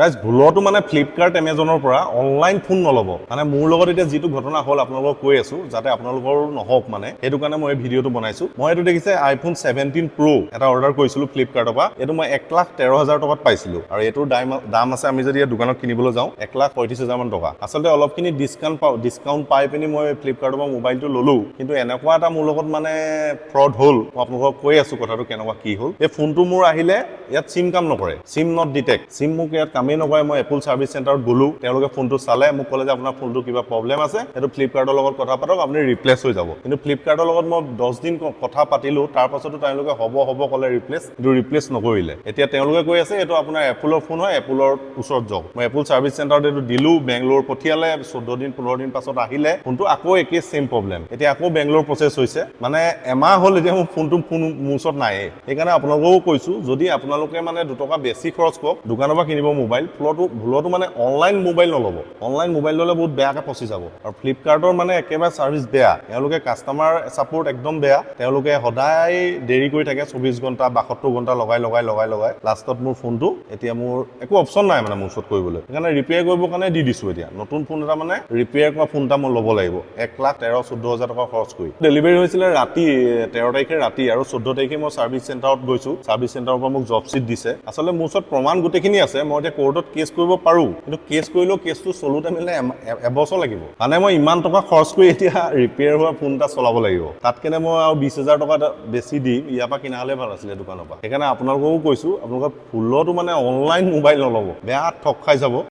ৰাইজ ভুলতো মানে ফ্লিপকাৰ্ট এমেজনৰ পৰা অনলাইন ফোন নল'ব মানে মোৰ লগত এতিয়া যিটো ঘটনা হ'ল আপোনালোকক কৈ আছো যাতে আপোনালোকৰ নহওক মানে সেইটো কাৰণে মই এই ভিডিঅ'টো বনাইছো মই এইটো দেখিছে আইফোন 17 প্ৰ এটা অৰ্ডাৰ কৰিছিলো ফ্লিপকাৰ্টৰ পৰা এইটো মই 1,13,000 টকাত পাইছিলো আৰু এইটোৰ দাম আছে আমি যদি দোকানত কিনিবলৈ যাওঁ 1,35,000 মান টকা আচলতে অলপখিনি ডিছকাউণ্ট পাই পিনি মই ফ্লিপকাৰ্টৰ পৰা মোবাইলটো ল'লো কিন্তু এনেকুৱা এটা মোৰ লগত মানে ফ্ৰড হ'ল মই আপোনালোকক কৈ আছো কথাটো কেনেকুৱা কি হ'ল এই ফোনটো মোৰ আহিলে ইয়াত চিম কাম নকৰে চিম নট ডিটেক্ট চিম মোক ইয়াত কামেই নকৰে মই এপল ছাৰ্ভিচ চেণ্টাৰত গ'লো তেওঁলোকে ফোনটো চালে মোক ক'লে যে আপোনাৰ ফোনটো কিবা প্ৰব্লেম আছে সেইটো ফ্লিপকাৰ্টৰ লগত কথা পাতক আপুনি ৰিপ্লেচ হৈ যাব কিন্তু ফ্লিপকাৰ্টৰ লগত মই 10 দিন কথা পাতিলো তাৰ পাছতো তেওঁলোকে হ'ব ক'লে ৰিপ্লেচ নকৰিলে এতিয়া তেওঁলোকে কৈ আছে এইটো আপোনাৰ এপলৰ ফোন হয় এপলৰ ওচৰত যাওক মই এপল ছাৰ্ভিচ চেণ্টাৰত এইটো দিলো বেংগলোৰ পঠিয়ালে 14 দিন 15 দিন পাছত আহিলে ফোনটো আকৌ একেই সেম প্ৰব্লেম এতিয়া আকৌ বেংগলোৰ প্ৰচেছ হৈছে মানে এমাহ হ'ল এতিয়া মোৰ ফোনটো মোৰ ওচৰত নাই সেইকাৰণে আপোনালোকও কৈছো যদি আপোনালোকে মানে 2 টকা বেছি খৰচ কৰক দোকানৰ পৰা কিনিব মোবাইল ভুলতো মানে অনলাইন মোবাইল নল'ব অনলাইন মোবাইল ল'লে বহুত বেয়াকৈ ফচি যাব আৰু ফ্লিপকাৰ্টৰ মানে একেবাৰে ছাৰ্ভিচ বেয়া তেওঁলোকে কাষ্টমাৰ ছাপোৰ্ট একদম বেয়া তেওঁলোকে সদায় দেৰি কৰি থাকে 24 ঘণ্টা 72 ঘণ্টা লগাই লাষ্টত মোৰ ফোনটো এতিয়া মোৰ একো অপশ্যন নাই মানে মোৰ ওচৰত কৰিবলৈ সেইকাৰণে ৰিপেয়াৰ কৰিবৰ কাৰণে দি দিছো এতিয়া নতুন ফোন এটা মানে ৰিপেয়াৰ কৰা ফোন এটা মই ল'ব লাগিব 1,13,14,000 টকা খৰচ কৰি ডেলিভাৰী হৈছিলে ৰাতি 13 তাৰিখে ৰাতি আৰু 14 তাৰিখে মই ছাৰ্ভিচ চেণ্টাৰত গৈছো ছাৰ্ভিচ চেণ্টাৰৰ পৰা মোক জব চিট দিছে আচলতে মোৰ ওচৰত প্ৰমাণ গোটেইখিনি আছে মই এতিয়া কোৰ্টত কেছ কৰিব পাৰো কিন্তু কেছ কৰিলেও কেছটো চলোতে মিলে এবছৰ লাগিব মানে মই ইমান টকা খৰচ কৰি এতিয়া ৰিপেয়াৰ হোৱা ফোন এটা চলাব লাগিব তাতকেনে মই আৰু 20,000 টকা বেছি দি ইয়াৰ পৰা কিনা হ'লে ভাল আছিলে দোকানৰ পৰা সেইকাৰণে আপোনালোককো কৈছো আপোনালোকে ভুলতো মানে অনলাইন মোবাইল নল'ব বেয়া ঠগ খাই যাব